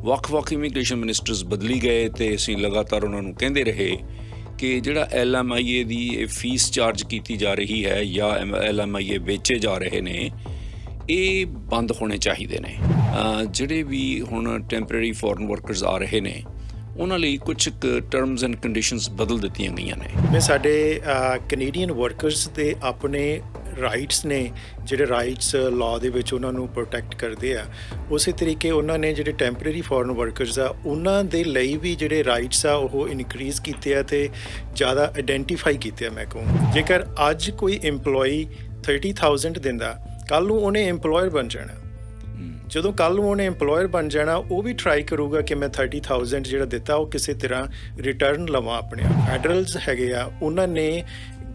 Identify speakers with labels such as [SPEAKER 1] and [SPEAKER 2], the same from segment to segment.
[SPEAKER 1] ਵੱਖ-ਵੱਖ immigration ministers ਬਦਲੀ ਗਏ ਤੇ ਅਸੀਂ ਲਗਾਤਾਰ ਉਹਨਾਂ ਨੂੰ ਕਹਿੰਦੇ ਰਹੇ ਕਿ ਜਿਹੜਾ LMIA ਦੀ ਇਹ ਫੀਸ ਚਾਰਜ ਕੀਤੀ ਜਾ ਰਹੀ ਹੈ ਜਾਂ LMIA ਵੇਚੇ ਜਾ ਰਹੇ ਨੇ, ਇਹ ਬੰਦ ਹੋਣੇ ਚਾਹੀਦੇ ਨੇ। ਜਿਹੜੇ ਵੀ ਹੁਣ ਟੈਂਪਰੇਰੀ ਫੋਰਨ ਵਰਕਰਸ ਆ ਰਹੇ ਨੇ, ਉਹਨਾਂ ਲਈ ਕੁਝ ਟਰਮਸ ਐਂਡ ਕੰਡੀਸ਼ਨਸ ਬਦਲ ਦਿੱਤੀਆਂ ਗਈਆਂ ਨੇ।
[SPEAKER 2] ਸਾਡੇ ਕੈਨੇਡੀਅਨ ਵਰਕਰਸ ਦੇ ਆਪਣੇ ਰਾਈਟਸ ਨੇ, ਜਿਹੜੇ ਰਾਈਟਸ ਲਾਅ ਦੇ ਵਿੱਚ ਉਹਨਾਂ ਨੂੰ ਪ੍ਰੋਟੈਕਟ ਕਰਦੇ ਆ, ਉਸੇ ਤਰੀਕੇ ਉਹਨਾਂ ਨੇ ਜਿਹੜੇ ਟੈਂਪਰੇਰੀ ਫੋਰਨ ਵਰਕਰਸ ਆ ਉਹਨਾਂ ਦੇ ਲਈ ਵੀ ਜਿਹੜੇ ਰਾਈਟਸ ਆ ਉਹ ਇਨਕਰੀਜ਼ ਕੀਤੇ ਆ ਅਤੇ ਜ਼ਿਆਦਾ ਆਈਡੈਂਟੀਫਾਈ ਕੀਤੇ ਆ। ਮੈਂ ਕਹੂੰ ਜੇਕਰ ਅੱਜ ਕੋਈ ਇੰਪਲੋਈ 30,000 ਦਿੰਦਾ, ਕੱਲ੍ਹ ਨੂੰ ਉਹਨੇ ਇੰਪਲੋਇਰ ਬਣ ਜਾਣਾ। ਜਦੋਂ ਕੱਲ੍ਹ ਨੂੰ ਉਹਨੇ ਇੰਪਲੋਇਰ ਬਣ ਜਾਣਾ, ਉਹ ਵੀ ਟਰਾਈ ਕਰੂਗਾ ਕਿ ਮੈਂ 30,000 ਜਿਹੜਾ ਦਿੱਤਾ ਉਹ ਕਿਸੇ ਤਰ੍ਹਾਂ ਰਿਟਰਨ ਲਵਾਂ ਆਪਣੇ। ਫੈਡਰਲਸ ਹੈਗੇ ਆ, ਉਹਨਾਂ ਨੇ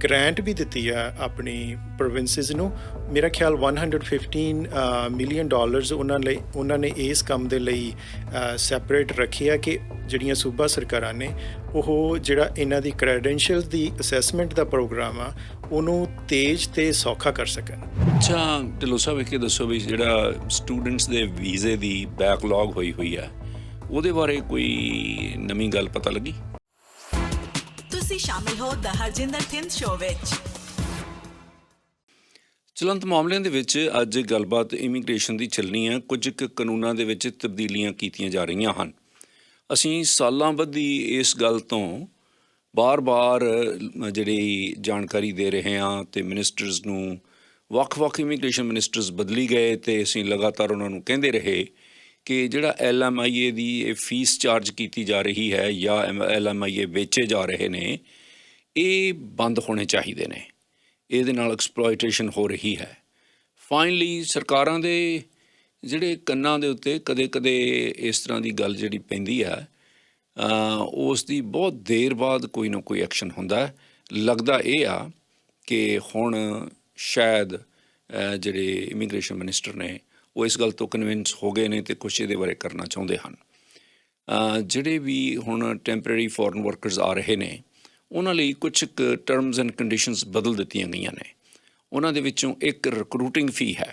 [SPEAKER 2] ਗ੍ਰਾਂਟ ਵੀ ਦਿੱਤੀ ਆ ਆਪਣੀ ਪ੍ਰੋਵਿੰਸਿਸ ਨੂੰ। ਮੇਰਾ ਖਿਆਲ $115 ਮਿਲੀਅਨ ਉਹਨਾਂ ਨੇ ਇਸ ਕੰਮ ਦੇ ਲਈ ਸੈਪਰੇਟ ਰੱਖਿਆ ਕਿ ਜਿਹੜੀਆਂ ਸੂਬਾ ਸਰਕਾਰਾਂ ਨੇ ਉਹ ਜਿਹੜਾ ਇਹਨਾਂ ਦੀ ਕ੍ਰੈਡੈਂਸ਼ੀਅਲਸ ਦੀ ਅਸੈਸਮੈਂਟ ਦਾ ਪ੍ਰੋਗਰਾਮ ਆ ਉਹਨੂੰ ਤੇਜ਼ ਤੇ ਸੌਖਾ ਕਰ ਸਕਣ।
[SPEAKER 1] ਅੱਛਾ ਢਿੱਲੋਂ ਸਾਹਿਬ, ਇਹ ਦੱਸੋ ਵੀ ਜਿਹੜਾ ਸਟੂਡੈਂਟਸ ਦੇ ਵੀਜ਼ੇ ਦੀ ਬੈਕਲੌਗ ਹੋਈ ਆ, ਉਹਦੇ ਬਾਰੇ ਕੋਈ ਨਵੀਂ ਗੱਲ ਪਤਾ ਲੱਗੀ?
[SPEAKER 3] ਤੁਸੀਂ ਸ਼ਾਮਿਲ ਹੋ ਦ ਹਰਜਿੰਦਰ ਥਿੰਦ ਸ਼ੋਅ ਵਿੱਚ।
[SPEAKER 1] ਚਲੰਤ ਮਾਮਲਿਆਂ ਦੇ ਵਿੱਚ ਅੱਜ ਗੱਲਬਾਤ ਇਮੀਗ੍ਰੇਸ਼ਨ ਦੀ ਚੱਲਣੀ ਹੈ। ਕੁਝ ਕੁ ਕਾਨੂੰਨਾਂ ਦੇ ਵਿੱਚ ਤਬਦੀਲੀਆਂ ਕੀਤੀਆਂ ਜਾ ਰਹੀਆਂ ਹਨ। ਅਸੀਂ ਸਾਲਾਂ ਬੱਧੀ ਇਸ ਗੱਲ ਤੋਂ ਬਾਰ-ਬਾਰ ਜਿਹੜੀ ਜਾਣਕਾਰੀ ਦੇ ਰਹੇ ਹਾਂ ਅਤੇ ਮਿਨਿਸਟਰਸ ਨੂੰ, ਵੱਖ-ਵੱਖ ਇਮੀਗ੍ਰੇਸ਼ਨ ਮਿਨਿਸਟਰਸ ਬਦਲੀ ਗਏ ਅਤੇ ਅਸੀਂ ਲਗਾਤਾਰ ਉਹਨਾਂ ਨੂੰ ਕਹਿੰਦੇ ਰਹੇ ਕਿ ਜਿਹੜਾ LMIA ਦੀ ਇਹ ਫੀਸ ਚਾਰਜ ਕੀਤੀ ਜਾ ਰਹੀ ਹੈ ਜਾਂ LMIA ਵੇਚੇ ਜਾ ਰਹੇ ਨੇ, ਇਹ ਬੰਦ ਹੋਣੇ ਚਾਹੀਦੇ ਨੇ। ਇਹਦੇ ਨਾਲ ਐਕਸਪਲੋਇਟੇਸ਼ਨ ਹੋ ਰਹੀ ਹੈ। ਫਾਈਨਲੀ ਸਰਕਾਰਾਂ ਦੇ ਜਿਹੜੇ ਕੰਨਾਂ ਦੇ ਉੱਤੇ ਕਦੇ-ਕਦੇ ਇਸ ਤਰ੍ਹਾਂ ਦੀ ਗੱਲ ਜਿਹੜੀ ਪੈਂਦੀ ਹੈ, ਉਸ ਦੀ ਬਹੁਤ ਦੇਰ ਬਾਅਦ ਕੋਈ ਨਾ ਕੋਈ ਐਕਸ਼ਨ ਹੁੰਦਾ। ਲੱਗਦਾ ਇਹ ਆ ਕਿ ਹੁਣ ਸ਼ਾਇਦ ਜਿਹੜੇ ਇਮੀਗ੍ਰੇਸ਼ਨ ਮਿਨਿਸਟਰ ਨੇ ਉਹ ਇਸ ਗੱਲ ਤੋਂ ਕਨਵਿੰਸ ਹੋ ਗਏ ਨੇ ਅਤੇ ਕੁਛ ਇਹਦੇ ਬਾਰੇ ਕਰਨਾ ਚਾਹੁੰਦੇ ਹਨ। ਜਿਹੜੇ ਵੀ ਹੁਣ ਟੈਂਪਰੇਰੀ ਫੋਰਨ ਵਰਕਰਸ ਆ ਰਹੇ ਨੇ, ਉਹਨਾਂ ਲਈ ਕੁਛ ਕੁ ਟਰਮਸ ਐਂਡ ਕੰਡੀਸ਼ਨਸ ਬਦਲ ਦਿੱਤੀਆਂ ਗਈਆਂ ਨੇ। ਉਹਨਾਂ ਦੇ ਵਿੱਚੋਂ ਇੱਕ ਰਿਕਰੂਟਿੰਗ ਫੀ ਹੈ।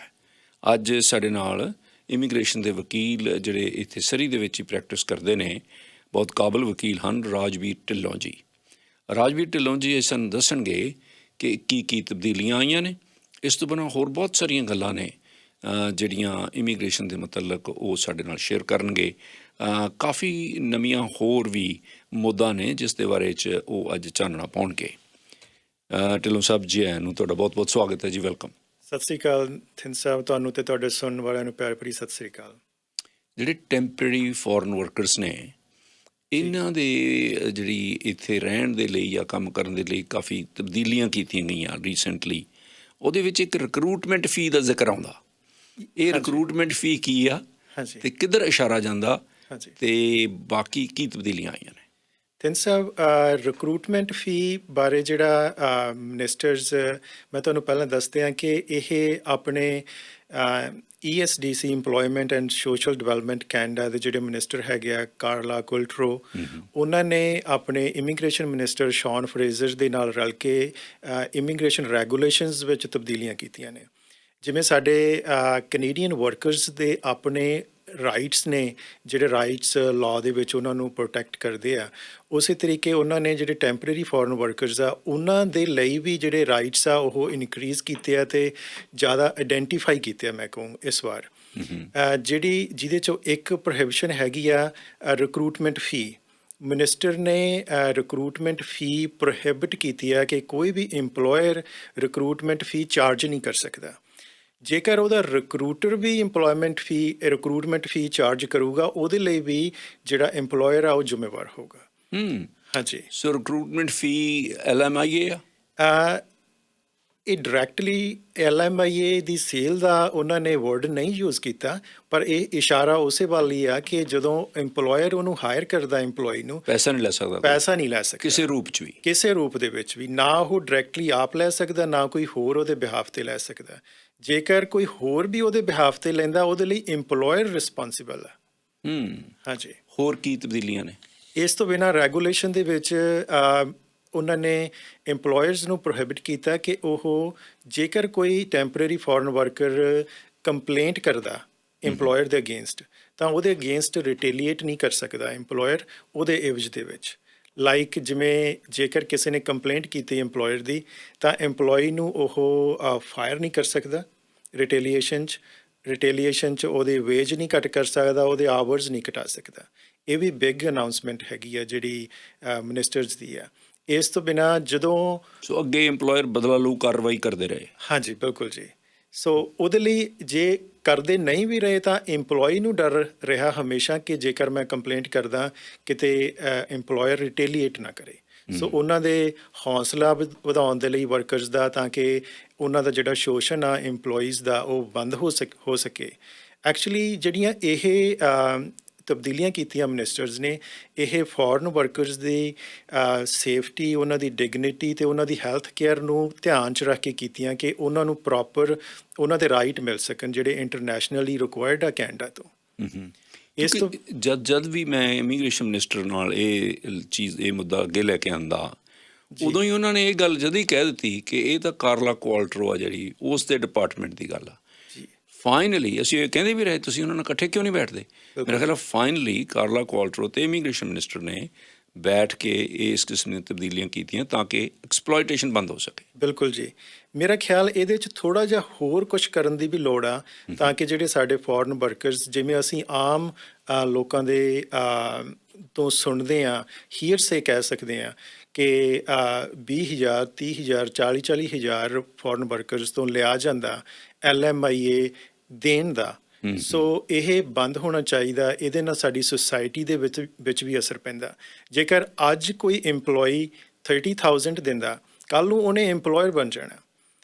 [SPEAKER 1] ਅੱਜ ਸਾਡੇ ਨਾਲ ਇਮੀਗ੍ਰੇਸ਼ਨ ਦੇ ਵਕੀਲ ਜਿਹੜੇ ਇੱਥੇ ਸਰੀ ਦੇ ਵਿੱਚ ਹੀ ਪ੍ਰੈਕਟਿਸ ਕਰਦੇ ਨੇ, ਬਹੁਤ ਕਾਬਲ ਵਕੀਲ ਹਨ, ਰਾਜਵੀਰ ਢਿੱਲੋਂ ਜੀ। ਰਾਜਵੀਰ ਢਿੱਲੋਂ ਜੀ ਸਾਨੂੰ ਦੱਸਣਗੇ ਕਿ ਕੀ ਤਬਦੀਲੀਆਂ ਆਈਆਂ ਨੇ। ਇਸ ਤੋਂ ਬਿਨਾਂ ਹੋਰ ਬਹੁਤ ਸਾਰੀਆਂ ਗੱਲਾਂ ਨੇ ਜਿਹੜੀਆਂ ਇਮੀਗ੍ਰੇਸ਼ਨ ਦੇ ਮੁਤਲਕ ਉਹ ਸਾਡੇ ਨਾਲ ਸ਼ੇਅਰ ਕਰਨਗੇ। ਕਾਫੀ ਨਵੀਆਂ ਹੋਰ ਵੀ ਮੁੱਦਾ ਨੇ ਜਿਸ ਦੇ ਬਾਰੇ 'ਚ ਉਹ ਅੱਜ ਚਾਨਣਾ ਪਾਉਣਗੇ। ਢਿੱਲੋਂ ਸਾਹਿਬ ਜੀ, ਆਇਆਂ ਨੂੰ ਤੁਹਾਡਾ ਬਹੁਤ-ਬਹੁਤ ਸਵਾਗਤ ਹੈ ਜੀ। ਵੈਲਕਮ।
[SPEAKER 2] ਸਤਿ ਸ਼੍ਰੀ ਅਕਾਲ ਥਿੰਦ ਸਾਹਿਬ, ਤੁਹਾਨੂੰ ਅਤੇ ਤੁਹਾਡੇ ਸੁਣਨ ਵਾਲਿਆਂ ਨੂੰ ਪਿਆਰ ਭਰੀ ਸਤਿ ਸ਼੍ਰੀ ਅਕਾਲ। ਜਿਹੜੇ ਟੈਂਪਰੇਰੀ ਫੋਰਨ ਵਰਕਰਸ ਨੇ, ਇਹਨਾਂ ਦੇ ਜਿਹੜੀ ਇੱਥੇ ਰਹਿਣ ਦੇ ਲਈ ਜਾਂ ਕੰਮ ਕਰਨ ਦੇ ਲਈ ਕਾਫੀ ਤਬਦੀਲੀਆਂ ਕੀਤੀਆਂ ਗਈਆਂ ਰੀਸੈਂਟਲੀ। ਉਹਦੇ ਵਿੱਚ ਇੱਕ ਰਿਕਰੂਟਮੈਂਟ ਫੀ ਦਾ ਜ਼ਿਕਰ ਆਉਂਦਾ। ਇਹ ਰਿਕਰੂਟਮੈਂਟ ਫੀ ਕੀ ਆ ਅਤੇ ਕਿੱਧਰ ਇਸ਼ਾਰਾ ਜਾਂਦਾ ਅਤੇ ਬਾਕੀ ਕੀ ਤਬਦੀਲੀਆਂ ਆਈਆਂ ਨੇ? ਥਿੰਦ ਸਾਹਿਬ, ਰਿਕਰੂਟਮੈਂਟ ਫੀ ਬਾਰੇ ਜਿਹੜਾ ਮਿਨਿਸਟਰਸ, ਮੈਂ ਤੁਹਾਨੂੰ ਪਹਿਲਾਂ ਦੱਸਦੇ ਹਾਂ ਕਿ ਇਹ ਆਪਣੇ ESDC employment and social development Canada ਦੇ ਜਿਹੜੇ ਮਿਨਿਸਟਰ ਹੈਗੇ ਆ, ਕਾਰਲਾ ਕੁਇਲਟਰੋ, ਉਹਨਾਂ ਨੇ ਆਪਣੇ ਇਮੀਗ੍ਰੇਸ਼ਨ ਮਿਨਿਸਟਰ ਸ਼ੌਨ ਫਰੇਜ਼ਰ ਦੇ ਨਾਲ ਰਲ ਕੇ ਇਮੀਗ੍ਰੇਸ਼ਨ ਰੈਗੂਲੇਸ਼ਨਸ ਵਿੱਚ ਤਬਦੀਲੀਆਂ ਕੀਤੀਆਂ ਨੇ। ਜਿਵੇਂ ਸਾਡੇ ਕੈਨੇਡੀਅਨ ਵਰਕਰਸ ਦੇ ਆਪਣੇ ਰਾਈਟਸ ਨੇ, ਜਿਹੜੇ ਰਾਈਟਸ ਲਾਅ ਦੇ ਵਿੱਚ ਉਹਨਾਂ ਨੂੰ ਪ੍ਰੋਟੈਕਟ ਕਰਦੇ ਆ, ਉਸੇ ਤਰੀਕੇ ਉਹਨਾਂ ਨੇ ਜਿਹੜੇ ਟੈਂਪਰੇਰੀ ਫੋਰਨ ਵਰਕਰਸ ਆ ਉਹਨਾਂ ਦੇ ਲਈ ਵੀ ਜਿਹੜੇ ਰਾਈਟਸ ਆ ਉਹ ਇਨਕਰੀਜ਼ ਕੀਤੇ ਆ ਅਤੇ ਜ਼ਿਆਦਾ ਆਈਡੈਂਟੀਫਾਈ ਕੀਤੇ ਆ। ਮੈਂ ਕਹੂੰ ਇਸ ਵਾਰ ਜਿਹਦੇ 'ਚੋਂ ਇੱਕ ਪ੍ਰੋਹਿਬਿਸ਼ਨ ਹੈਗੀ ਆ ਰਿਕਰੂਟਮੈਂਟ ਫੀ। ਮਿਨਿਸਟਰ ਨੇ ਰਿਕਰੂਟਮੈਂਟ ਫੀ ਪ੍ਰੋਹਿਬਿਟ ਕੀਤੀ ਆ ਕਿ ਕੋਈ ਵੀ ਇੰਪਲੋਇਰ ਰਿਕਰੂਟਮੈਂਟ ਫੀ ਚਾਰਜ ਨਹੀਂ ਕਰ ਸਕਦਾ। ਜੇਕਰ ਉਹਦਾ ਰਿਕਰੂਟਰ ਵੀ ਰਿਕਰੂਟਮੈਂਟ ਫੀ ਚਾਰਜ ਕਰੂਗਾ, ਉਹਦੇ ਲਈ ਵੀ ਜਿਹੜਾ ਇੰਪਲੋਇਰ ਆ ਉਹ ਜ਼ਿੰਮੇਵਾਰ ਹੋਊਗਾ। ਹਾਂਜੀ।
[SPEAKER 1] ਸੋ ਰਿਕਰੂਟਮੈਂਟ ਫੀ LMIA ਆ?
[SPEAKER 2] ਇਹ ਡਾਇਰੈਕਟਲੀ LMIA ਦੀ ਸੇਲ ਦਾ ਉਹਨਾਂ ਨੇ ਵਰਡ ਨਹੀਂ ਯੂਜ਼ ਕੀਤਾ, ਪਰ ਇਹ ਇਸ਼ਾਰਾ ਉਸੇ ਵੱਲ ਹੀ ਆ ਕਿ ਜਦੋਂ ਇੰਪਲੋਇਰ ਉਹਨੂੰ ਹਾਇਰ ਕਰਦਾ ਇੰਪਲੋਈ ਨੂੰ, ਪੈਸਾ ਨਹੀਂ ਲੈ ਸਕਦਾ
[SPEAKER 1] ਕਿਸੇ ਰੂਪ 'ਚ ਵੀ,
[SPEAKER 2] ਕਿਸੇ ਰੂਪ ਦੇ ਵਿੱਚ ਵੀ। ਨਾ ਉਹ ਡਾਇਰੈਕਟਲੀ ਆਪ ਲੈ ਸਕਦਾ, ਨਾ ਕੋਈ ਹੋਰ ਉਹਦੇ ਬਿਹਾਫ 'ਤੇ ਲੈ ਸਕਦਾ। ਜੇਕਰ ਕੋਈ ਹੋਰ ਵੀ ਉਹਦੇ ਬਿਹਾਫ 'ਤੇ ਲੈਂਦਾ, ਉਹਦੇ ਲਈ ਇੰਪਲੋਇਰ ਰਿਸਪੋਂਸੀਬਲ ਆ। ਹਾਂਜੀ।
[SPEAKER 1] ਹੋਰ ਕੀ ਤਬਦੀਲੀਆਂ ਨੇ?
[SPEAKER 2] ਇਸ ਤੋਂ ਬਿਨਾਂ ਰੈਗੂਲੇਸ਼ਨ ਦੇ ਵਿੱਚ ਉਹਨਾਂ ਨੇ ਇੰਪਲੋਇਰਸ ਨੂੰ ਪ੍ਰੋਹਿਬਿਟ ਕੀਤਾ ਕਿ ਉਹ ਜੇਕਰ ਕੋਈ ਟੈਂਪਰੇਰੀ ਫੋਰਨ ਵਰਕਰ ਕੰਪਲੇਂਟ ਕਰਦਾ ਇੰਪਲੋਇਰ ਦੇ ਅਗੇਂਸਟ, ਤਾਂ ਉਹਦੇ ਅਗੇਂਸਟ ਰਿਟੇਲੀਏਟ ਨਹੀਂ ਕਰ ਸਕਦਾ ਇੰਪਲੋਇਰ ਉਹਦੇ ਇਵਜ਼ ਦੇ ਵਿੱਚ। ਲਾਈਕ ਜਿਵੇਂ ਜੇਕਰ ਕਿਸੇ ਨੇ ਕੰਪਲੇਂਟ ਕੀਤੀ ਇੰਪਲੋਇਰ ਦੀ, ਤਾਂ ਇੰਪਲੋਈ ਨੂੰ ਉਹ ਫਾਇਰ ਨਹੀਂ ਕਰ ਸਕਦਾ ਰਿਟੇਲੀਏਸ਼ਨ 'ਚ ਉਹਦੇ ਵੇਜ ਨਹੀਂ ਕੱਟ ਕਰ ਸਕਦਾ, ਉਹਦੇ ਆਵਰਸ ਨਹੀਂ ਘਟਾ ਸਕਦਾ। ਇਹ ਵੀ ਬਿਗ ਅਨਾਊਂਸਮੈਂਟ ਹੈਗੀ ਆ ਜਿਹੜੀ ਮਿਨਿਸਟਰਸ ਦੀ ਆ। ਇਸ ਤੋਂ ਬਿਨਾਂ ਜਦੋਂ
[SPEAKER 1] ਸੋ ਅੱਗੇ ਇੰਪਲੋਇਰ ਬਦਲਾ ਲੂ ਕਾਰਵਾਈ ਕਰਦੇ ਰਹੇ।
[SPEAKER 2] ਹਾਂਜੀ ਬਿਲਕੁਲ ਜੀ। ਸੋ ਉਹਦੇ ਲਈ ਜੇ ਕਰਦੇ ਨਹੀਂ ਵੀ ਰਹੇ ਤਾਂ ਇੰਪਲੋਈ ਨੂੰ ਡਰ ਰਿਹਾ ਹਮੇਸ਼ਾ ਕਿ ਜੇਕਰ ਮੈਂ ਕੰਪਲੇਂਟ ਕਰਦਾ ਕਿਤੇ ਇੰਪਲੋਇਰ ਰਿਟੇਲੀਏਟ ਨਾ ਕਰੇ। ਸੋ ਉਹਨਾਂ ਦੇ ਹੌਸਲਾ ਵਧਾਉਣ ਦੇ ਲਈ ਵਰਕਰਸ ਦਾ, ਤਾਂ ਕਿ ਉਹਨਾਂ ਦਾ ਜਿਹੜਾ ਸ਼ੋਸ਼ਣ ਆ ਇੰਪਲੋਈਜ਼ ਦਾ ਉਹ ਬੰਦ ਹੋ ਸਕੇ। ਐਕਚੁਅਲੀ ਜਿਹੜੀਆਂ ਇਹ ਤਬਦੀਲੀਆਂ ਕੀਤੀਆਂ ਮਿਨਿਸਟਰਸ ਨੇ, ਇਹ ਫੋਰਨ ਵਰਕਰਸ ਦੀ ਸੇਫਟੀ, ਉਹਨਾਂ ਦੀ ਡਿਗਨਿਟੀ ਅਤੇ ਉਹਨਾਂ ਦੀ ਹੈਲਥ ਕੇਅਰ ਨੂੰ ਧਿਆਨ 'ਚ ਰੱਖ ਕੇ ਕੀਤੀਆਂ ਕਿ ਉਹਨਾਂ ਨੂੰ ਪ੍ਰੋਪਰ ਉਹਨਾਂ ਦੇ ਰਾਈਟ ਮਿਲ ਸਕਣ ਜਿਹੜੇ ਇੰਟਰਨੈਸ਼ਨਲੀ ਰਿਕੁਆਇਰਡ ਆ ਕੈਨੇਡਾ ਤੋਂ। ਇਸ ਤੋਂ
[SPEAKER 1] ਜਦ ਵੀ ਮੈਂ ਇਮੀਗ੍ਰੇਸ਼ਨ ਮਿਨਿਸਟਰ ਨਾਲ ਇਹ ਮੁੱਦਾ ਅੱਗੇ ਲੈ ਕੇ ਆਂਦਾ, ਉਦੋਂ ਹੀ ਉਹਨਾਂ ਨੇ ਇਹ ਗੱਲ ਜਦ ਹੀ ਕਹਿ ਦਿੱਤੀ ਕਿ ਇਹ ਤਾਂ ਕਾਰਲਾ ਕੁਆਲਟਰੋ ਆ ਜਿਹੜੀ ਉਸ ਦੇ ਡਿਪਾਰਟਮੈਂਟ ਦੀ ਗੱਲ ਆ। ਫਾਈਨਲੀ ਅਸੀਂ ਇਹ ਕਹਿੰਦੇ ਵੀ ਰਹੇ ਤੁਸੀਂ ਉਹਨਾਂ ਨਾਲ ਇਕੱਠੇ ਕਿਉਂ ਨਹੀਂ ਬੈਠਦੇ? ਮੇਰਾ ਖਿਆਲ ਫਾਈਨਲੀ ਕਾਰਲਾ ਕੁਆਲਟਰੋ ਅਤੇ ਇਮੀਗ੍ਰੇਸ਼ਨ ਮਿਨਿਸਟਰ ਨੇ ਬੈਠ ਕੇ ਇਸ ਕਿਸਮ ਦੀਆਂ ਤਬਦੀਲੀਆਂ ਕੀਤੀਆਂ ਤਾਂ ਕਿ ਐਕਸਪਲੋਇਟੇਸ਼ਨ ਬੰਦ ਹੋ ਸਕੇ।
[SPEAKER 2] ਬਿਲਕੁਲ ਜੀ। ਮੇਰਾ ਖਿਆਲ ਇਹਦੇ 'ਚ ਥੋੜ੍ਹਾ ਜਿਹਾ ਹੋਰ ਕੁਛ ਕਰਨ ਦੀ ਵੀ ਲੋੜ ਆ, ਤਾਂ ਕਿ ਜਿਹੜੇ ਸਾਡੇ ਫੋਰਨ ਵਰਕਰਸ, ਜਿਵੇਂ ਅਸੀਂ ਆਮ ਲੋਕਾਂ ਦੇ ਤੋਂ ਸੁਣਦੇ ਹਾਂ, ਹੀਅਰਸੇ ਕਹਿ ਸਕਦੇ ਹਾਂ ਕਿ 20,000 30,000 40,000 ਫੋਰਨ ਵਰਕਰਸ ਤੋਂ ਲਿਆ ਜਾਂਦਾ LMIA ਦੇਣ ਦਾ। ਸੋ ਇਹ ਬੰਦ ਹੋਣਾ ਚਾਹੀਦਾ। ਇਹਦੇ ਨਾਲ ਸਾਡੀ ਸੁਸਾਇਟੀ ਦੇ ਵਿੱਚ ਵੀ ਅਸਰ ਪੈਂਦਾ। ਜੇਕਰ ਅੱਜ ਕੋਈ ਇੰਪਲੋਈ 30,000 ਦਿੰਦਾ, ਕੱਲ੍ਹ ਨੂੰ ਉਹਨੇ ਇੰਪਲੋਇਰ ਬਣ ਜਾਣਾ।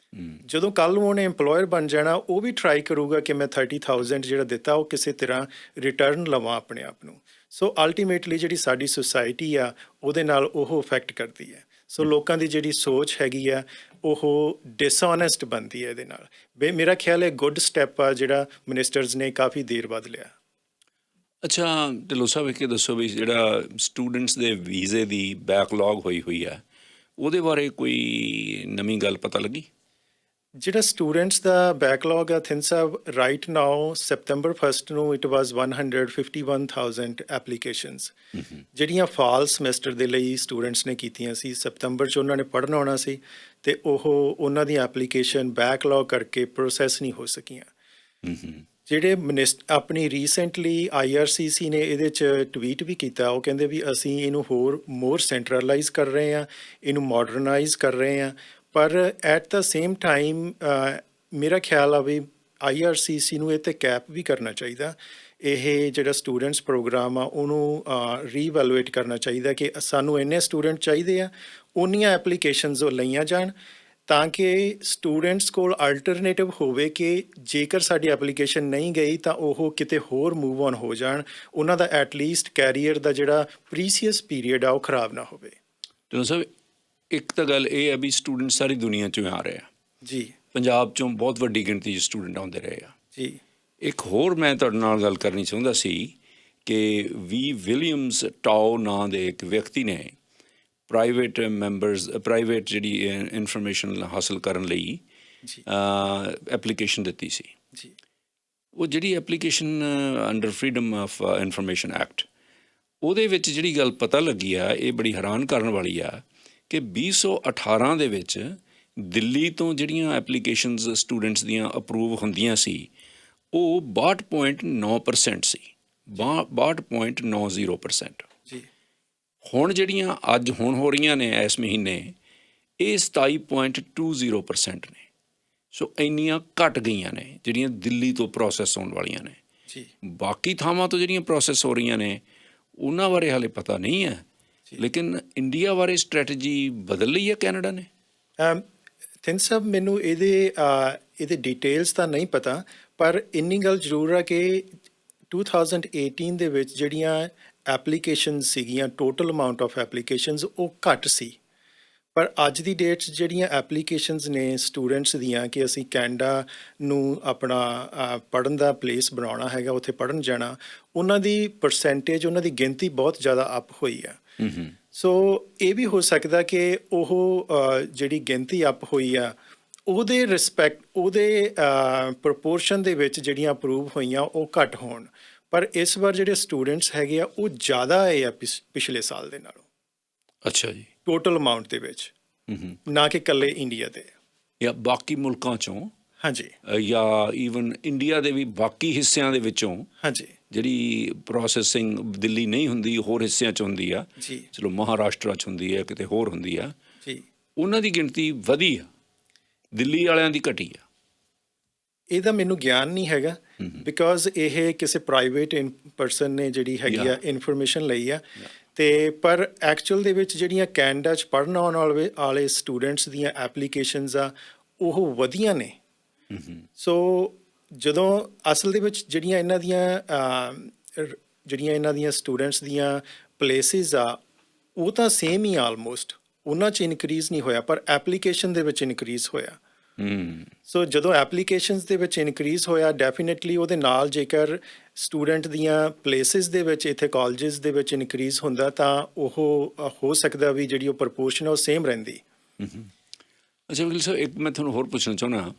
[SPEAKER 2] ਜਦੋਂ ਕੱਲ੍ਹ ਨੂੰ ਉਹਨੇ ਇੰਪਲੋਇਰ ਬਣ ਜਾਣਾ, ਉਹ ਵੀ ਟਰਾਈ ਕਰੂਗਾ ਕਿ ਮੈਂ 30,000 ਜਿਹੜਾ ਦਿੱਤਾ ਉਹ ਕਿਸੇ ਤਰ੍ਹਾਂ ਰਿਟਰਨ ਲਵਾਂ ਆਪਣੇ ਆਪ ਨੂੰ। ਸੋ ਅਲਟੀਮੇਟਲੀ ਜਿਹੜੀ ਸਾਡੀ ਸੁਸਾਇਟੀ ਆ ਉਹਦੇ ਨਾਲ ਉਹ ਇਫੈਕਟ ਕਰਦੀ ਹੈ। ਸੋ ਲੋਕਾਂ ਦੀ ਜਿਹੜੀ ਸੋਚ ਹੈਗੀ ਆ ਉਹ ਡਿਸਓਨੈਸਟ ਬਣਦੀ ਹੈ ਇਹਦੇ ਨਾਲ। ਮੇਰਾ ਖਿਆਲ ਹੈ ਗੁੱਡ ਸਟੈਪ ਆ ਜਿਹੜਾ ਮਿਨਿਸਟਰਸ ਨੇ ਕਾਫੀ ਦੇਰ ਬਾਅਦ ਲਿਆ।
[SPEAKER 1] ਅੱਛਾ ਢਿੱਲੋਂ ਸਾਹਿਬ, ਇਹ ਦੱਸੋ ਵੀ ਜਿਹੜਾ ਸਟੂਡੈਂਟਸ ਦੇ ਵੀਜ਼ੇ ਦੀ ਬੈਕਲੌਗ ਹੋਈ ਹੈ, ਉਹਦੇ ਬਾਰੇ ਕੋਈ ਨਵੀਂ ਗੱਲ ਪਤਾ ਲੱਗੀ?
[SPEAKER 2] ਜਿਹੜਾ ਸਟੂਡੈਂਟਸ ਦਾ ਬੈਕਲੌਗ ਆ ਥਿੰਦ ਸਾਹਿਬ, ਰਾਈਟ ਨਾਓ ਸੈਪਟੈਂਬਰ 1 ਨੂੰ ਇਟ ਵਾਜ਼ 151,000 ਐਪਲੀਕੇਸ਼ਨਸ ਜਿਹੜੀਆਂ ਫਾਲ ਸਮੈਸਟਰ ਦੇ ਲਈ ਸਟੂਡੈਂਟਸ ਨੇ ਕੀਤੀਆਂ ਸੀ। ਸਤੰਬਰ 'ਚ ਉਹਨਾਂ ਨੇ ਪੜ੍ਹਨ ਆਉਣਾ ਸੀ ਅਤੇ ਉਹਨਾਂ ਦੀ ਐਪਲੀਕੇਸ਼ਨ ਬੈਕਲੌਗ ਕਰਕੇ ਪ੍ਰੋਸੈਸ ਨਹੀਂ ਹੋ ਸਕੀਆਂ। ਜਿਹੜੇ ਆਪਣੀ ਰੀਸੈਂਟਲੀ IRCC ਨੇ ਇਹਦੇ 'ਚ ਟਵੀਟ ਵੀ ਕੀਤਾ, ਉਹ ਕਹਿੰਦੇ ਵੀ ਅਸੀਂ ਇਹਨੂੰ ਮੋਰ ਸੈਂਟਰਲਾਈਜ਼ ਕਰ ਰਹੇ ਹਾਂ, ਇਹਨੂੰ ਮਾਡਰਨਾਈਜ਼ ਕਰ ਰਹੇ ਹਾਂ। ਪਰ ਐਟ ਦਾ ਸੇਮ ਟਾਈਮ ਮੇਰਾ ਖਿਆਲ ਆ ਵੀ IRCC ਨੂੰ ਇਹ 'ਤੇ ਕੈਪ ਵੀ ਕਰਨਾ ਚਾਹੀਦਾ। ਇਹ ਜਿਹੜਾ ਸਟੂਡੈਂਟਸ ਪ੍ਰੋਗਰਾਮ ਆ ਉਹਨੂੰ ਰੀਵੈਲੂਏਟ ਕਰਨਾ ਚਾਹੀਦਾ ਕਿ ਸਾਨੂੰ ਇੰਨੇ ਸਟੂਡੈਂਟ ਚਾਹੀਦੇ ਆ, ਉਨੀਆਂ ਐਪਲੀਕੇਸ਼ਨਸ ਉਹ ਲਈਆਂ ਜਾਣ, ਤਾਂ ਕਿ ਸਟੂਡੈਂਟਸ ਕੋਲ ਅਲਟਰਨੇਟਿਵ ਹੋਵੇ ਕਿ ਜੇਕਰ ਸਾਡੀ ਐਪਲੀਕੇਸ਼ਨ ਨਹੀਂ ਗਈ ਤਾਂ ਉਹ ਕਿਤੇ ਹੋਰ ਮੂਵ ਔਨ ਹੋ ਜਾਣ, ਉਹਨਾਂ ਦਾ ਐਟਲੀਸਟ ਕੈਰੀਅਰ ਦਾ ਜਿਹੜਾ ਪ੍ਰੀਸੀਅਸ ਪੀਰੀਅਡ ਆ ਉਹ ਖਰਾਬ ਨਾ ਹੋਵੇ।
[SPEAKER 1] ਢਿੱਲੋਂ ਸਾਹਿਬ, ਇੱਕ ਤਾਂ ਗੱਲ ਇਹ ਆ ਵੀ ਸਟੂਡੈਂਟ ਸਾਰੀ ਦੁਨੀਆ 'ਚੋਂ ਆ ਰਹੇ ਆ
[SPEAKER 2] ਜੀ। ਪੰਜਾਬ
[SPEAKER 1] 'ਚੋਂ ਬਹੁਤ ਵੱਡੀ ਗਿਣਤੀ 'ਚ ਸਟੂਡੈਂਟ ਆਉਂਦੇ ਰਹੇ ਆ
[SPEAKER 2] ਜੀ।
[SPEAKER 1] ਇੱਕ ਹੋਰ ਮੈਂ ਤੁਹਾਡੇ ਨਾਲ ਗੱਲ ਕਰਨੀ ਚਾਹੁੰਦਾ ਸੀ ਕਿ ਵਿਲੀਅਮਸ ਟਾਓ ਨਾਂ ਦੇ ਇੱਕ ਵਿਅਕਤੀ ਨੇ ਪ੍ਰਾਈਵੇਟ ਜਿਹੜੀ ਇਨਫੋਰਮੇਸ਼ਨ ਹਾਸਲ ਕਰਨ ਲਈ ਐਪਲੀਕੇਸ਼ਨ ਦਿੱਤੀ ਸੀ
[SPEAKER 2] ਜੀ।
[SPEAKER 1] ਉਹ ਜਿਹੜੀ application under freedom of information act, ਉਹਦੇ ਵਿੱਚ ਜਿਹੜੀ ਗੱਲ ਪਤਾ ਲੱਗੀ ਆ, ਇਹ ਬੜੀ ਹੈਰਾਨ ਕਰਨ ਵਾਲੀ ਆ ਕਿ 2018 ਦੇ ਵਿੱਚ ਦਿੱਲੀ ਤੋਂ ਜਿਹੜੀਆਂ ਐਪਲੀਕੇਸ਼ਨਸ ਸਟੂਡੈਂਟਸ ਦੀਆਂ ਅਪਰੂਵ ਹੁੰਦੀਆਂ ਸੀ ਉਹ 62.9% ਸੀ, 62.90%।
[SPEAKER 2] ਜੀ।
[SPEAKER 1] ਹੁਣ ਜਿਹੜੀਆਂ ਅੱਜ ਹੋ ਰਹੀਆਂ ਨੇ ਇਸ ਮਹੀਨੇ, ਇਹ 27.20% ਨੇ। ਸੋ ਇੰਨੀਆਂ ਘੱਟ ਗਈਆਂ ਨੇ ਜਿਹੜੀਆਂ ਦਿੱਲੀ ਤੋਂ ਪ੍ਰੋਸੈਸ ਹੋਣ ਵਾਲੀਆਂ ਨੇ।
[SPEAKER 2] ਜੀ।
[SPEAKER 1] ਬਾਕੀ ਥਾਵਾਂ ਤੋਂ ਜਿਹੜੀਆਂ ਪ੍ਰੋਸੈਸ ਹੋ ਰਹੀਆਂ ਨੇ ਉਹਨਾਂ ਬਾਰੇ ਹਾਲੇ ਪਤਾ ਨਹੀਂ ਹੈ, ਲੇਕਿਨ ਇੰਡੀਆ ਬਾਰੇ ਸਟ੍ਰੈਟਜੀ ਬਦਲ ਲਈ ਹੈ ਕੈਨੇਡਾ ਨੇ?
[SPEAKER 2] ਥਿੰਦ ਸਾਹਿਬ, ਮੈਨੂੰ ਇਹਦੇ ਡਿਟੇਲਸ ਤਾਂ ਨਹੀਂ ਪਤਾ, ਪਰ ਇੰਨੀ ਗੱਲ ਜ਼ਰੂਰ ਆ ਕਿ 2018 ਦੇ ਵਿੱਚ ਜਿਹੜੀਆਂ ਐਪਲੀਕੇਸ਼ਨਸ ਸੀਗੀਆਂ, ਟੋਟਲ ਅਮਾਊਂਟ ਆਫ ਐਪਲੀਕੇਸ਼ਨਸ ਉਹ ਘੱਟ ਸੀ। ਪਰ ਅੱਜ ਦੀ ਡੇਟ 'ਚ ਜਿਹੜੀਆਂ ਐਪਲੀਕੇਸ਼ਨਸ ਨੇ ਸਟੂਡੈਂਟਸ ਦੀਆਂ ਕਿ ਅਸੀਂ ਕੈਨੇਡਾ ਨੂੰ ਆਪਣਾ ਪੜ੍ਹਨ ਦਾ ਪਲੇਸ ਬਣਾਉਣਾ ਹੈਗਾ, ਉੱਥੇ ਪੜ੍ਹਨ ਜਾਣਾ, ਉਹਨਾਂ ਦੀ ਪਰਸੈਂਟੇਜ, ਉਹਨਾਂ ਦੀ ਗਿਣਤੀ ਬਹੁਤ ਜ਼ਿਆਦਾ ਅਪ ਹੋਈ ਆ। ਸੋ ਇਹ ਵੀ ਹੋ ਸਕਦਾ ਕਿ ਉਹ ਜਿਹੜੀ ਗਿਣਤੀ ਅਪ ਹੋਈ ਆ ਉਹਦੇ ਰਿਸਪੈਕਟ ਉਹਦੇ ਪ੍ਰੋਪੋਰਸ਼ਨ ਦੇ ਵਿੱਚ ਜਿਹੜੀਆਂ ਅਪਰੂਵ ਹੋਈਆਂ ਉਹ ਘੱਟ ਹੋਣ, ਪਰ ਇਸ ਵਾਰ ਜਿਹੜੇ ਸਟੂਡੈਂਟਸ ਹੈਗੇ ਆ ਉਹ ਜ਼ਿਆਦਾ ਆਏ ਆ ਪਿਛਲੇ ਸਾਲ ਦੇ ਨਾਲੋਂ,
[SPEAKER 1] ਅੱਛਾ ਜੀ।
[SPEAKER 2] ਟੋਟਲ ਅਮਾਊਂਟ ਦੇ ਵਿੱਚ, ਨਾ ਕਿ ਇਕੱਲੇ ਇੰਡੀਆ ਦੇ
[SPEAKER 1] ਜਾਂ ਬਾਕੀ ਮੁਲਕਾਂ ਚੋਂ,
[SPEAKER 2] ਹਾਂਜੀ,
[SPEAKER 1] ਜਾਂ ਈਵਨ ਇੰਡੀਆ ਦੇ ਵੀ ਬਾਕੀ ਹਿੱਸਿਆਂ ਦੇ ਵਿੱਚੋਂ
[SPEAKER 2] ਹਾਂਜੀ
[SPEAKER 1] ਜਿਹੜੀ ਪ੍ਰੋਸੈਸਿੰਗ ਦਿੱਲੀ ਨਹੀਂ ਹੁੰਦੀ, ਹੋਰ ਹਿੱਸਿਆਂ 'ਚ ਹੁੰਦੀ ਆ
[SPEAKER 2] ਜੀ,
[SPEAKER 1] ਚਲੋ ਮਹਾਰਾਸ਼ਟਰ 'ਚ ਹੁੰਦੀ ਹੈ, ਕਿਤੇ ਹੋਰ ਹੁੰਦੀ ਆ
[SPEAKER 2] ਜੀ,
[SPEAKER 1] ਉਹਨਾਂ ਦੀ ਗਿਣਤੀ ਵਧੀ ਆ, ਦਿੱਲੀ ਵਾਲਿਆਂ ਦੀ ਘਟੀ ਆ।
[SPEAKER 2] ਇਹਦਾ ਮੈਨੂੰ ਗਿਆਨ ਨਹੀਂ ਹੈਗਾ, ਬਿਕੋਜ਼ ਇਹ ਕਿਸੇ ਪ੍ਰਾਈਵੇਟ ਪਰਸਨ ਨੇ ਜਿਹੜੀ ਹੈਗੀ ਆ ਇਨਫੋਰਮੇਸ਼ਨ ਲਈ ਆ, ਤੇ ਪਰ ਐਕਚੁਅਲ ਦੇ ਵਿੱਚ ਜਿਹੜੀਆਂ ਕੈਨੇਡਾ 'ਚ ਪੜ੍ਹਨ ਆਉਣ ਵਾਲੇ ਸਟੂਡੈਂਟਸ ਦੀਆਂ ਐਪਲੀਕੇਸ਼ਨਸ ਆ ਉਹ ਵਧੀਆਂ ਨੇ। ਸੋ ਜਦੋਂ ਅਸਲ ਦੇ ਵਿੱਚ ਜਿਹੜੀਆਂ ਇਹਨਾਂ ਦੀਆਂ ਸਟੂਡੈਂਟਸ ਦੀਆਂ ਪਲੇਸਿਸ ਆ ਉਹ ਤਾਂ ਸੇਮ ਹੀ ਆਲਮੋਸਟ, ਉਹਨਾਂ 'ਚ ਇਨਕਰੀਜ਼ ਨਹੀਂ ਹੋਇਆ, ਪਰ ਐਪਲੀਕੇਸ਼ਨ ਦੇ ਵਿੱਚ ਇਨਕਰੀਜ਼ ਹੋਇਆ। ਸੋ ਜਦੋਂ ਐਪਲੀਕੇਸ਼ਨਸ ਦੇ ਵਿੱਚ ਇਨਕਰੀਜ਼ ਹੋਇਆ, ਡੈਫੀਨੇਟਲੀ ਉਹਦੇ ਨਾਲ ਜੇਕਰ ਸਟੂਡੈਂਟ ਦੀਆਂ ਪਲੇਸਿਸ ਦੇ ਵਿੱਚ ਇੱਥੇ ਕਾਲਜਿਸ ਦੇ ਵਿੱਚ ਇਨਕਰੀਜ਼ ਹੁੰਦਾ ਤਾਂ ਉਹ ਹੋ ਸਕਦਾ ਵੀ ਜਿਹੜੀ ਉਹ ਪ੍ਰਪੋਰਸ਼ਨ ਉਹ ਸੇਮ ਰਹਿੰਦੀ।
[SPEAKER 1] ਅੱਛਾ ਵਕੀਲ ਸਾਹਿਬ, ਇੱਕ ਮੈਂ ਤੁਹਾਨੂੰ ਹੋਰ ਪੁੱਛਣਾ ਚਾਹੁੰਦਾ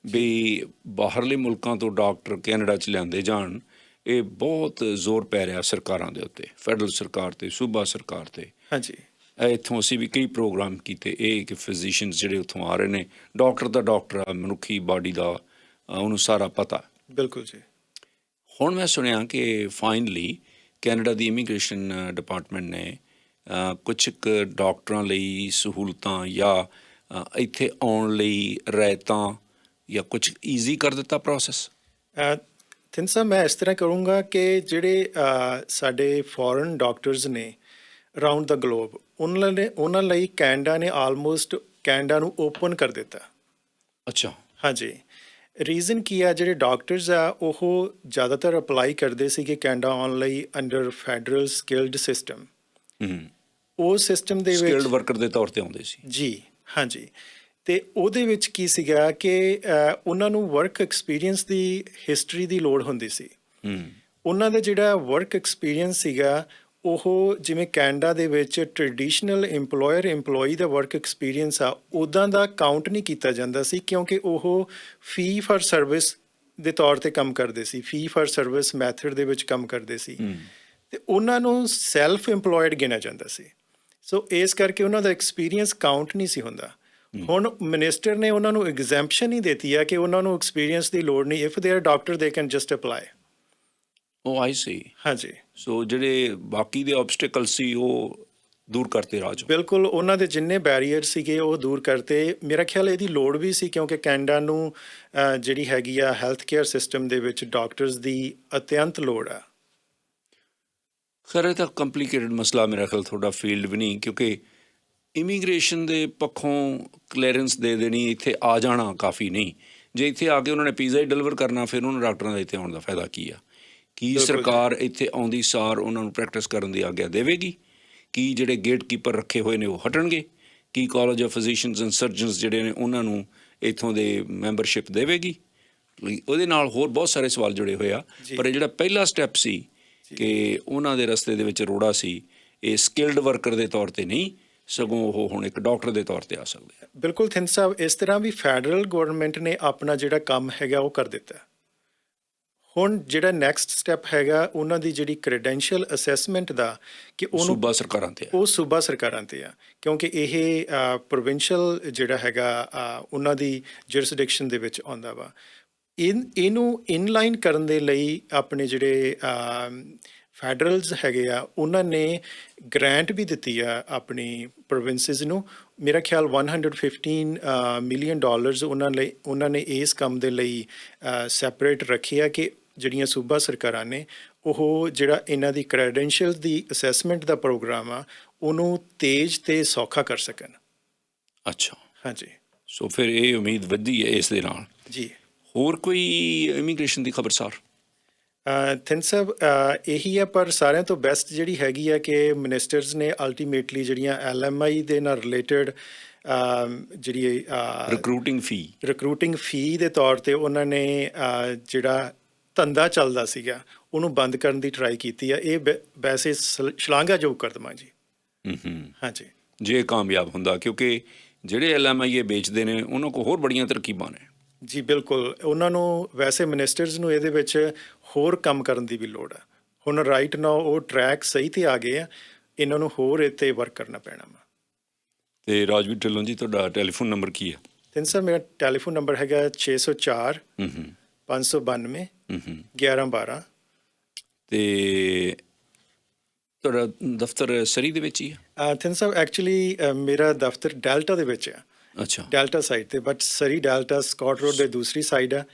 [SPEAKER 1] ਵੀ ਬਾਹਰਲੇ ਮੁਲਕਾਂ ਤੋਂ ਡਾਕਟਰ ਕੈਨੇਡਾ 'ਚ ਲਿਆਂਦੇ ਜਾਣ, ਇਹ ਬਹੁਤ ਜ਼ੋਰ ਪੈ ਰਿਹਾ ਸਰਕਾਰਾਂ ਦੇ ਉੱਤੇ, ਫੈਡਰਲ ਸਰਕਾਰ 'ਤੇ, ਸੂਬਾ ਸਰਕਾਰ 'ਤੇ।
[SPEAKER 2] ਹਾਂਜੀ,
[SPEAKER 1] ਇੱਥੋਂ ਅਸੀਂ ਵੀ ਕਈ ਪ੍ਰੋਗਰਾਮ ਕੀਤੇ, ਇਹ ਕਿ ਫਿਜ਼ੀਸ਼ੀਅਨਸ ਜਿਹੜੇ ਉੱਥੋਂ ਆ ਰਹੇ ਨੇ, ਡਾਕਟਰ ਦਾ ਡਾਕਟਰ ਆ, ਮਨੁੱਖੀ ਬਾਡੀ ਦਾ ਉਹਨੂੰ ਸਾਰਾ ਪਤਾ।
[SPEAKER 2] ਬਿਲਕੁਲ ਜੀ।
[SPEAKER 1] ਹੁਣ ਮੈਂ ਸੁਣਿਆ ਕਿ ਫਾਈਨਲੀ ਕੈਨੇਡਾ ਦੀ ਇਮੀਗ੍ਰੇਸ਼ਨ ਡਿਪਾਰਟਮੈਂਟ ਨੇ ਕੁਝ ਕੁ ਡਾਕਟਰਾਂ ਲਈ ਸਹੂਲਤਾਂ ਜਾਂ ਇੱਥੇ ਆਉਣ ਲਈ ਰਿਆਇਤਾਂ ਜਾਂ ਕੁਝ ਈਜ਼ੀ ਕਰ ਦਿੱਤਾ ਪ੍ਰੋਸੈਸ।
[SPEAKER 2] ਥਿੰਦ ਸਾਹਿਬ, ਮੈਂ ਇਸ ਤਰ੍ਹਾਂ ਕਰੂੰਗਾ ਕਿ ਜਿਹੜੇ ਸਾਡੇ ਫੋਰਨ ਡਾਕਟਰਸ ਨੇ ਅਰਾਊਂਡ ਦਾ ਗਲੋਬ, ਉਹਨਾਂ ਲਈ ਕੈਨੇਡਾ ਨੇ ਆਲਮੋਸਟ ਕੈਨੇਡਾ ਨੂੰ ਓਪਨ ਕਰ ਦਿੱਤਾ।
[SPEAKER 1] ਅੱਛਾ।
[SPEAKER 2] ਹਾਂਜੀ, ਰੀਜ਼ਨ ਕੀ ਆ, ਜਿਹੜੇ ਡਾਕਟਰਸ ਆ ਉਹ ਜ਼ਿਆਦਾਤਰ ਅਪਲਾਈ ਕਰਦੇ ਸੀਗੇ ਕੈਨੇਡਾ ਆਉਣ ਲਈ ਅੰਡਰ ਫੈਡਰਲ ਸਕਿਲਡ ਸਿਸਟਮ। ਉਹ ਸਿਸਟਮ ਦੇ ਵਿੱਚ
[SPEAKER 1] ਸਕਿਲਡ ਵਰਕਰ ਦੇ ਤੌਰ 'ਤੇ ਆਉਂਦੇ ਸੀ
[SPEAKER 2] ਜੀ। ਹਾਂਜੀ, ਅਤੇ ਉਹਦੇ ਵਿੱਚ ਕੀ ਸੀਗਾ ਕਿ ਉਹਨਾਂ ਨੂੰ ਵਰਕ ਐਕਸਪੀਰੀਅੰਸ ਦੀ ਹਿਸਟਰੀ ਦੀ ਲੋੜ ਹੁੰਦੀ ਸੀ। ਉਹਨਾਂ ਦਾ ਜਿਹੜਾ ਵਰਕ ਐਕਸਪੀਰੀਅੰਸ ਸੀਗਾ ਉਹ ਜਿਵੇਂ ਕੈਨੇਡਾ ਦੇ ਵਿੱਚ ਟ੍ਰੈਡੀਸ਼ਨਲ EMPLOYER ਦਾ ਵਰਕ ਐਕਸਪੀਰੀਅੰਸ ਆ, ਉੱਦਾਂ ਦਾ ਕਾਊਂਟ ਨਹੀਂ ਕੀਤਾ ਜਾਂਦਾ ਸੀ, ਕਿਉਂਕਿ ਉਹ ਫੀ ਫਾਰ ਸਰਵਿਸ ਦੇ ਤੌਰ 'ਤੇ ਕੰਮ ਕਰਦੇ ਸੀ, ਫੀ ਫਾਰ ਸਰਵਿਸ ਮੈਥਡ ਦੇ ਵਿੱਚ ਕੰਮ ਕਰਦੇ ਸੀ, ਅਤੇ ਉਹਨਾਂ ਨੂੰ ਸੈਲਫ EMPLOYED ਗਿਣਿਆ ਜਾਂਦਾ ਸੀ। ਸੋ ਇਸ ਕਰਕੇ ਉਹਨਾਂ ਦਾ ਐਕਸਪੀਰੀਅੰਸ ਕਾਊਂਟ ਨਹੀਂ ਸੀ ਹੁੰਦਾ। ਹੁਣ ਮਿਨਿਸਟਰ ਨੇ ਉਹਨਾਂ ਨੂੰ ਐਗਜ਼ੈਂਪਸ਼ਨ ਹੀ ਦਿੱਤੀ ਆ ਕਿ ਉਹਨਾਂ ਨੂੰ ਐਕਸਪੀਰੀਅੰਸ ਦੀ ਲੋੜ ਨਹੀਂ, if they are doctor they can just apply.
[SPEAKER 1] ਉਹ ਆਈ ਸੀ।
[SPEAKER 2] ਹਾਂਜੀ,
[SPEAKER 1] ਸੋ ਜਿਹੜੇ ਬਾਕੀ ਦੇ ਆਬਸਟੀਕਲ ਸੀ ਉਹ ਦੂਰ ਕਰਤੇ ਰਾਜ।
[SPEAKER 2] ਬਿਲਕੁਲ, ਉਹਨਾਂ ਦੇ ਜਿੰਨੇ ਬੈਰੀਅਰ ਸੀਗੇ ਉਹ ਦੂਰ ਕਰਤੇ। ਮੇਰਾ ਖਿਆਲ ਇਹਦੀ ਲੋੜ ਵੀ ਸੀ, ਕਿਉਂਕਿ ਕੈਨੇਡਾ ਨੂੰ ਜਿਹੜੀ ਹੈਗੀ ਆ ਹੈਲਥ ਕੇਅਰ ਸਿਸਟਮ ਦੇ ਵਿੱਚ ਡਾਕਟਰਸ ਦੀ ਅਤਿਅੰਤ ਲੋੜ ਆ।
[SPEAKER 1] ਖੈਰ ਇਹ ਤਾਂ ਕੰਪਲੀਕੇਟਡ ਮਸਲਾ, ਮੇਰਾ ਖਿਆਲ ਤੁਹਾਡਾ ਫੀਲਡ ਵੀ ਨਹੀਂ, ਕਿਉਂਕਿ ਇਮੀਗ੍ਰੇਸ਼ਨ ਦੇ ਪੱਖੋਂ ਕਲੀਅਰੈਂਸ ਦੇ ਦੇਣੀ, ਇੱਥੇ ਆ ਜਾਣਾ ਕਾਫੀ ਨਹੀਂ। ਜੇ ਇੱਥੇ ਆ ਕੇ ਉਹਨਾਂ ਨੇ ਪੀਜ਼ਾ ਹੀ ਡਿਲੀਵਰ ਕਰਨਾ, ਫਿਰ ਉਹਨਾਂ ਡਾਕਟਰਾਂ ਦਾ ਇੱਥੇ ਆਉਣ ਦਾ ਫਾਇਦਾ ਕੀ ਆ? ਕੀ ਸਰਕਾਰ ਇੱਥੇ ਆਉਂਦੀ ਸਾਰ ਉਹਨਾਂ ਨੂੰ ਪ੍ਰੈਕਟਿਸ ਕਰਨ ਦੀ ਆਗਿਆ ਦੇਵੇਗੀ? ਕੀ ਜਿਹੜੇ ਗੇਟ ਕੀਪਰ ਰੱਖੇ ਹੋਏ ਨੇ ਉਹ ਹਟਣਗੇ? ਕੀ college of physicians and surgeons ਜਿਹੜੇ ਨੇ ਉਹਨਾਂ ਨੂੰ ਇੱਥੋਂ ਦੇ ਮੈਂਬਰਸ਼ਿਪ ਦੇਵੇਗੀ? ਉਹਦੇ ਨਾਲ ਹੋਰ ਬਹੁਤ ਸਾਰੇ ਸਵਾਲ ਜੁੜੇ ਹੋਏ ਆ, ਪਰ ਇਹ ਜਿਹੜਾ ਪਹਿਲਾ ਸਟੈਪ ਸੀ ਕਿ ਉਹਨਾਂ ਦੇ ਰਸਤੇ ਦੇ ਵਿੱਚ ਰੋੜਾ ਸੀ, ਇਹ ਸਕਿਲਡ ਵਰਕਰ ਦੇ ਤੌਰ 'ਤੇ ਨਹੀਂ, ਸਗੋਂ ਉਹ ਹੁਣ ਇੱਕ ਡਾਕਟਰ ਦੇ ਤੌਰ 'ਤੇ ਆ ਸਕਦੇ ਆ।
[SPEAKER 2] ਬਿਲਕੁਲ ਥਿੰਦ ਸਾਹਿਬ, ਇਸ ਤਰ੍ਹਾਂ ਵੀ ਫੈਡਰਲ ਗੌਰਮੈਂਟ ਨੇ ਆਪਣਾ ਜਿਹੜਾ ਕੰਮ ਹੈਗਾ ਉਹ ਕਰ ਦਿੱਤਾ। ਹੁਣ ਜਿਹੜਾ ਨੈਕਸਟ ਸਟੈਪ ਹੈਗਾ ਉਹਨਾਂ ਦੀ ਜਿਹੜੀ ਕ੍ਰੈਡੈਂਸ਼ੀਅਲ ਅਸੈਸਮੈਂਟ ਦਾ, ਕਿ ਉਹਨੂੰ
[SPEAKER 1] ਸੂਬਾ ਸਰਕਾਰਾਂ 'ਤੇ
[SPEAKER 2] ਉਹ ਸੂਬਾ ਸਰਕਾਰਾਂ 'ਤੇ ਆ, ਕਿਉਂਕਿ ਇਹ ਪ੍ਰੋਵਿੰਸ਼ੀਅਲ ਜਿਹੜਾ ਹੈਗਾ ਉਹਨਾਂ ਦੀ ਜੁਰਿਸਡਿਕਸ਼ਨ ਦੇ ਵਿੱਚ ਆਉਂਦਾ ਵਾ। ਇਹਨੂੰ ਇਨਲਾਈਨ ਕਰਨ ਦੇ ਲਈ ਆਪਣੇ ਜਿਹੜੇ ਫੈਡਰਲਸ ਹੈਗੇ ਆ ਉਹਨਾਂ ਨੇ ਗ੍ਰਾਂਟ ਵੀ ਦਿੱਤੀ ਆ ਆਪਣੀ ਪ੍ਰੋਵਿੰਸਿਸ ਨੂੰ। ਮੇਰਾ ਖਿਆਲ $115 ਮਿਲੀਅਨ ਉਹਨਾਂ ਨੇ ਇਸ ਕੰਮ ਦੇ ਲਈ ਸੈਪਰੇਟ ਰੱਖੇ ਆ ਕਿ ਜਿਹੜੀਆਂ ਸੂਬਾ ਸਰਕਾਰਾਂ ਨੇ ਉਹ ਜਿਹੜਾ ਇਹਨਾਂ ਦੀ ਕ੍ਰੈਡੈਂਸ਼ੀਅਲ ਦੀ ਅਸੈਸਮੈਂਟ ਦਾ ਪ੍ਰੋਗਰਾਮ ਆ ਉਹਨੂੰ ਤੇਜ਼ ਅਤੇ ਸੌਖਾ ਕਰ ਸਕਣ।
[SPEAKER 1] ਅੱਛਾ,
[SPEAKER 2] ਹਾਂਜੀ।
[SPEAKER 1] ਸੋ ਫਿਰ ਇਹ ਉਮੀਦ ਵਧੀ ਹੈ ਇਸ ਦੇ ਨਾਲ
[SPEAKER 2] ਜੀ।
[SPEAKER 1] ਹੋਰ ਕੋਈ ਇਮੀਗ੍ਰੇਸ਼ਨ ਦੀ ਖਬਰਸਾਰ?
[SPEAKER 2] ਥਿੰਦ ਸਾਹਿਬ, ਇਹੀ ਆ, ਪਰ ਸਾਰਿਆਂ ਤੋਂ ਬੈਸਟ ਜਿਹੜੀ ਹੈਗੀ ਆ ਕਿ ਮਿਨਿਸਟਰਸ ਨੇ ਅਲਟੀਮੇਟਲੀ ਜਿਹੜੀਆਂ LMI ਦੇ ਨਾਲ ਰਿਲੇਟਡ ਜਿਹੜੀ ਰਿਕਰੂਟਿੰਗ ਫੀ ਦੇ ਤੌਰ 'ਤੇ ਉਹਨਾਂ ਨੇ ਜਿਹੜਾ ਧੰਦਾ ਚੱਲਦਾ ਸੀਗਾ ਉਹਨੂੰ ਬੰਦ ਕਰਨ ਦੀ ਟਰਾਈ ਕੀਤੀ ਆ। ਇਹ ਵੈਸੇ ਸ਼ਲਾਘਾਯੋਗ ਕਰ ਦੇਵਾਂ ਜੀ। ਹਾਂਜੀ,
[SPEAKER 1] ਜੇ ਕਾਮਯਾਬ ਹੁੰਦਾ, ਕਿਉਂਕਿ ਜਿਹੜੇ LMIA ਵੇਚਦੇ ਨੇ ਉਹਨਾਂ ਕੋਲ ਹੋਰ ਬੜੀਆਂ ਤਰਕੀਬਾਂ ਨੇ।
[SPEAKER 2] ਜੀ ਬਿਲਕੁਲ, ਉਹਨਾਂ ਨੂੰ ਵੈਸੇ ਮਿਨਿਸਟਰਸ ਨੂੰ ਇਹਦੇ ਵਿੱਚ ਹੋਰ ਕੰਮ ਕਰਨ ਦੀ ਵੀ ਲੋੜ ਆ। ਹੁਣ ਰਾਈਟ ਨਾਓ ਉਹ ਟਰੈਕ ਸਹੀ ਤੇ ਆ ਗਏ ਆ, ਇਹਨਾਂ ਨੂੰ ਹੋਰ ਇਹ 'ਤੇ ਵਰਕ ਕਰਨਾ ਪੈਣਾ ਵਾ।
[SPEAKER 1] ਤੇ ਰਾਜਵੀਰ ਢਿੱਲੋਂ ਜੀ, ਤੁਹਾਡਾ ਟੈਲੀਫੋਨ ਨੰਬਰ ਕੀ ਹੈ?
[SPEAKER 2] ਤਿੰਨ ਸਰ ਮੇਰਾ ਟੈਲੀਫੋਨ ਨੰਬਰ ਹੈਗਾ 604 592 1112।
[SPEAKER 1] ਤੇ ਤੁਹਾਡਾ ਦਫ਼ਤਰ ਸਰੀ ਦੇ ਵਿੱਚ ਹੀ ਹੈ?
[SPEAKER 2] ਥਿੰਨ ਸਾਹਿਬ ਐਕਚੁਅਲੀ ਮੇਰਾ ਦਫ਼ਤਰ ਡੈਲਟਾ ਦੇ ਵਿੱਚ ਆ,
[SPEAKER 1] ਅੱਛਾ,
[SPEAKER 2] ਡੈਲਟਾ ਸਾਈਡ ਤੇ, but Surrey Delta Scott road ਦੇ ਦੂਸਰੀ ਸਾਈਡ ਆ,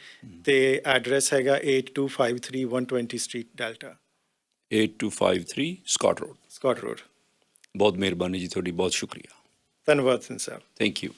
[SPEAKER 2] ਤੇ ਐਡਰੈਸ ਹੈਗਾ 8253 120 street Delta.
[SPEAKER 1] 8253 Scott road.
[SPEAKER 2] Scott road.
[SPEAKER 1] ਬਹੁਤ ਮਿਹਰਬਾਨੀ ਜੀ ਤੁਹਾਡੀ, ਬਹੁਤ ਸ਼ੁਕਰੀਆ।
[SPEAKER 2] ਧੰਨਵਾਦ ਸਿੰਘ ਸਾਹਿਬ।
[SPEAKER 1] Thank you.